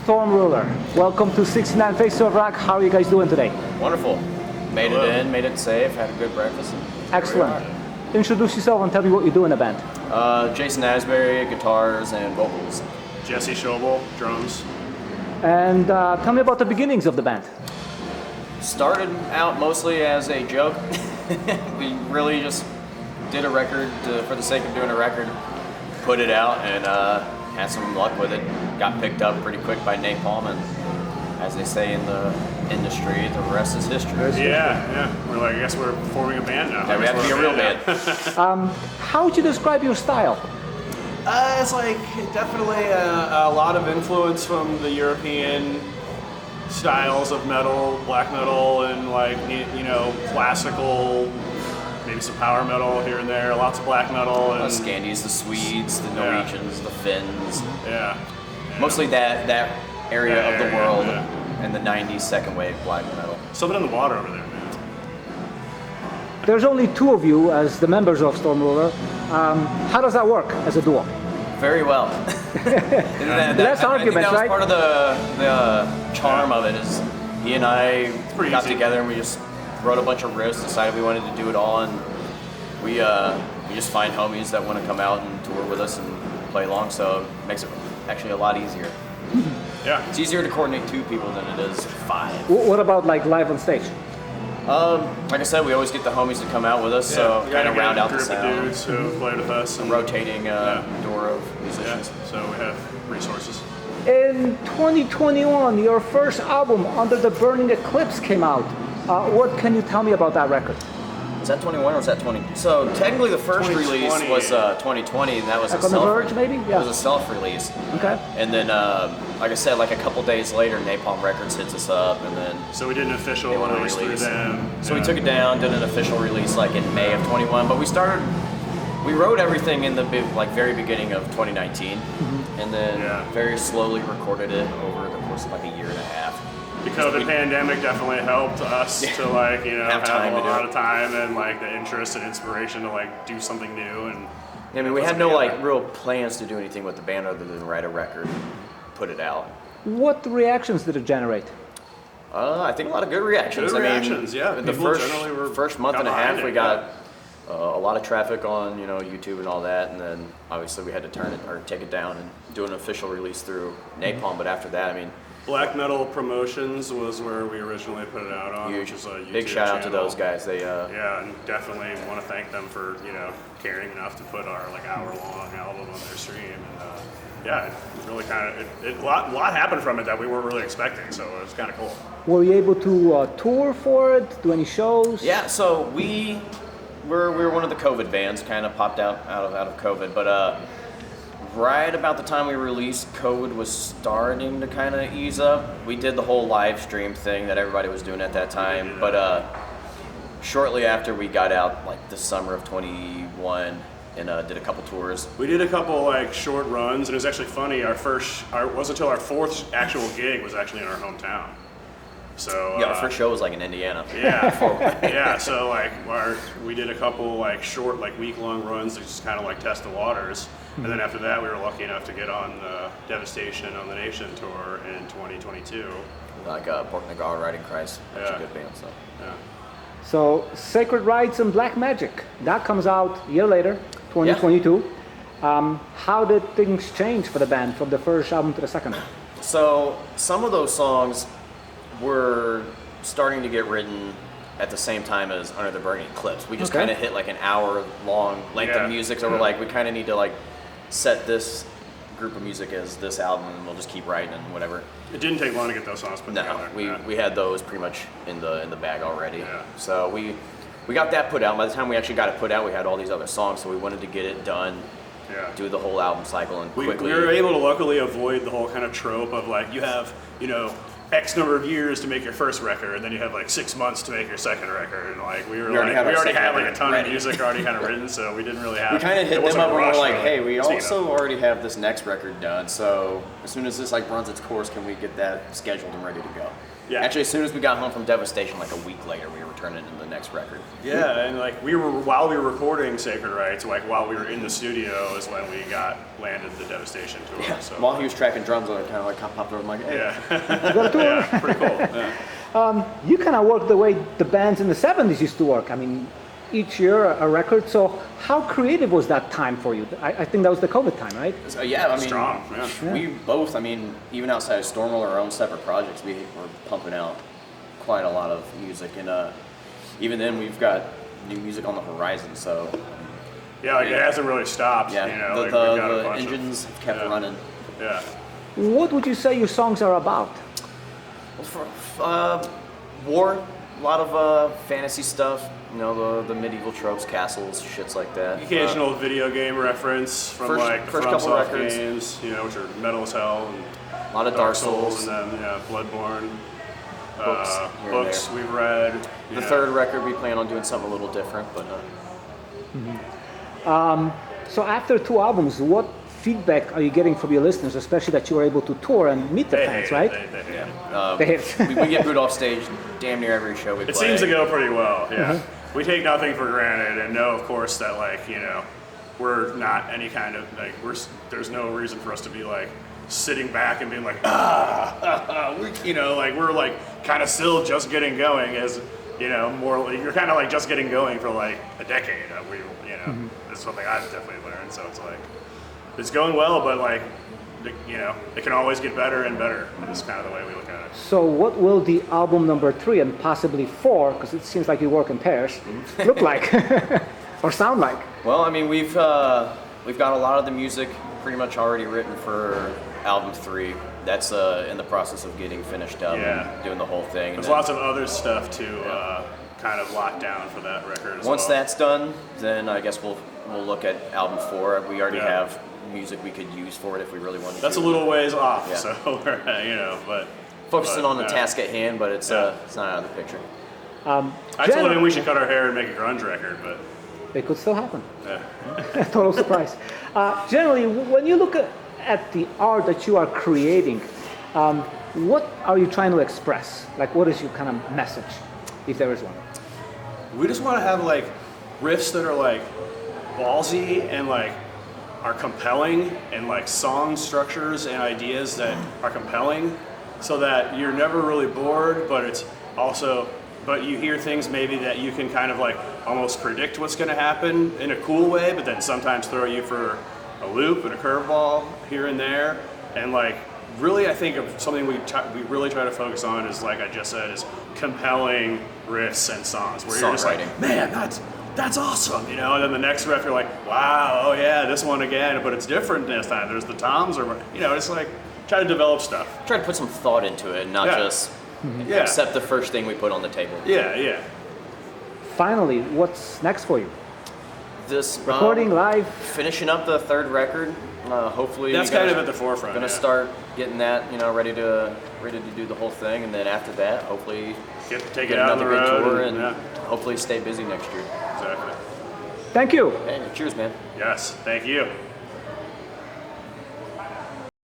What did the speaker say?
Stormruler. Welcome to 69 Faces of Rock. How are you guys doing today? Wonderful. Made it in, made it safe, had a good breakfast. Excellent. Introduce yourself and tell me what you do in the band. Jason Aberry, guitars and vocals. Jesse Schobel, drums. And tell me about the beginnings of the band. Started out mostly as a joke. We really just did a record for the sake of doing a record, put it out, and had some luck with it. Got picked up pretty quick by Napalm, and as they say in the industry, the rest is history. Yeah. We're like, I guess we're forming a band now. Yeah, we have to be a real band. How would you describe your style? It's like definitely a lot of influence from the European styles of metal, black metal, and like, you know, classical, maybe some power metal here and there, lots of black metal. And The Scandies, the Swedes, the Norwegians, the Finns. Yeah. Mostly that area of the world, yeah. and the 90s second wave black metal. Something in the water over there, man. There's only two of you as the members of Stormruler. How does that work as a duo? Very well. Less arguments, that was right? part of the charm of it is he and I got easy. together and we just wrote a bunch of riffs, decided we wanted to do it all, and we just find homies that want to come out and tour with us and play along, so it makes it actually a lot easier. Yeah. It's easier to coordinate two people than it is five. What about like live on stage? Like I said, we always get the homies to come out with us, so we kind got of a round out the group of sound. dudes who play with us. And Rotating door of musicians. Yeah, so we have resources. In 2021, your first album, Under the Burning Eclipse, came out. What can you tell me about that record? Was that 21 or was that 20? So technically the first release 2020. was 2020, and that was Like a on the Verge, maybe? It Yeah. was a self-release. Okay. And then, like I said, like a couple days later, Napalm Records hits us up, and then So we did an official they want to release through release. them. So we took it down, did an official release like in May of 21. But we wrote everything in the very beginning of 2019, and then very slowly recorded it over the course of like a year and a half. The COVID pandemic definitely helped us to like, you know, Have time have to a do lot it. of time and like the interest and inspiration to like do something new. And I mean, we had no like real plans to do anything with the band other than write a record, put it out. What reactions did it generate? I think a lot of good reactions. Good reactions, yeah. The People first generally were month and a behind half, it, we got a lot of traffic on YouTube and all that, and then obviously we had to take it down and do an official release through Napalm. But after that, I mean, Black Metal Promotions was where we originally put it out on, which is a YouTube big shout out to channel. those guys. They Yeah, and definitely want to thank them for caring enough to put our like hour-long album on their stream. And yeah, it really kind of a lot happened from it that we weren't really expecting, so it was kind of cool. Were you able to tour for it? Do any shows? Yeah, so we were one of the COVID bands, kind of popped out of COVID, but right about the time we released, COVID was starting to kind of ease up. We did the whole live stream thing that everybody was doing at that time, but shortly after we got out, like the summer of 21, and did a couple tours. We did a couple like short runs, and it was actually funny. It wasn't until our fourth actual gig was actually in our hometown. So Yeah, our first show was like in Indiana. Yeah, so like we did a couple like short, like week-long runs to just kind of like test the waters, and then after that we were lucky enough to get on the Devastation on the Nation tour in 2022. Like Pork Nagar, Riding Christ, that's a good band. So Yeah. So Sacred Rites and Black Magic, that comes out a year later, 2022. How did things change for the band from the first album to the second? So some of those songs were starting to get written at the same time as Under the Burning Eclipse. We just kind of hit like an hour-long length of music, so we're like, we kind of need to like set this group of music as this album, and we'll just keep writing and whatever. It didn't take long to get those songs put together. We had those pretty much in the bag already. Yeah. So we got that put out. By the time we actually got it put out, we had all these other songs, so we wanted to get it done. Yeah. Do the whole album cycle and We quickly. were able to luckily avoid the whole kind of trope of like you have, X number of years to make your first record, and then you have like 6 months to make your second record, and like we already had like a ton of music already kind of written, so we didn't really have. We kind of hit it them wasn't up a and we're rush like, really. hey, we So, also already have this next record done, so as soon as this like runs its course, can we get that scheduled and ready to go? Yeah. Actually, as soon as we got home from Devastation, like a week later, we were turning in the next record. Yeah, and like while we were recording Sacred Rites, like while we were in the studio is when we got landed the Devastation tour. Yeah. So While he was tracking drums, I kind of like popped over. I'm like, hey. yeah, yeah, pretty cool. Yeah. You kind of work the way the bands in the 70s used to work. I mean, each year a record. So how creative was that time for you? I think that was the COVID time, right? So, yeah, I mean, Strong. Yeah. we both, I mean, even outside of Stormruler, our own separate projects, we were pumping out quite a lot of music. And even then, we've got new music on the horizon. So, Yeah, like it hasn't really stopped. yeah, You know, like the we've got a bunch engines have kept yeah. running. Yeah. What would you say your songs are about? War, a lot of fantasy stuff. You know, the medieval tropes, castles, shits like that. Occasional video game reference from like the first couple FromSoft records. games, you know, which are metal as hell, and A lot of Dark Souls. and then Bloodborne. Books here and Books there. we've read. The third record, we plan on doing something a little different, but So after 2 albums, what feedback are you getting from your listeners, especially that you were able to tour and meet the They fans, hate right? it. They hate yeah. it. They hate it. we get booed off stage damn near every show we play. It seems to go pretty well, yeah. We take nothing for granted and know, of course, that like, you know, we're not any kind of like there's no reason for us to be like sitting back and being like you know, like we're like kind of still just getting going, as you know, more you're kind of like just getting going for like a decade. It's something I've definitely learned. So it's like it's going well, but like you know, it can always get better and better. Is kind of the way we look at it. So what will the album number 3 and possibly 4, because it seems like you work in pairs, look like or sound like? Well, I mean, we've got a lot of the music pretty much already written for album 3. That's in the process of getting finished up Yeah. and doing the whole thing. There's lots of other stuff to kind of lock down for that record as Once well. that's done, then I guess we'll look at album 4. We already Yeah. have music we could use for it if we really wanted to. That's a little ways off, Yeah. so you know, but Focusing on the yeah. task at hand, but it's not out of the picture. I told him we should cut our hair and make a grunge record, but It could still happen. yeah. Total surprise. Generally, when you look at the art that you are creating, what are you trying to express? Like, what is your kind of message, if there is one? We just want to have like riffs that are like ballsy and like are compelling, and like song structures and ideas that are compelling, so that you're never really bored, but it's also but you hear things maybe that you can kind of like almost predict what's going to happen in a cool way, but then sometimes throw you for a loop and a curveball here and there. And like really, I think of something we really try to focus on is, like I just said, is compelling riffs and songs where you're just like, man, that's awesome, you know. And then the next riff, you're like, wow, oh yeah, this one again, but it's different this time. There's the toms, or you know, it's like try to develop stuff. Try to put some thought into it, and not just accept the first thing we put on the table. Yeah. Finally, what's next for you? This Recording live? finishing up the third record. Hopefully, That's kind of at the forefront. Gonna start getting that, you know, ready to do the whole thing, and then after that, hopefully take get it out on the another good road tour, and yeah, hopefully stay busy next year. exactly. Thank you. Hey, cheers, man. Yes, thank you.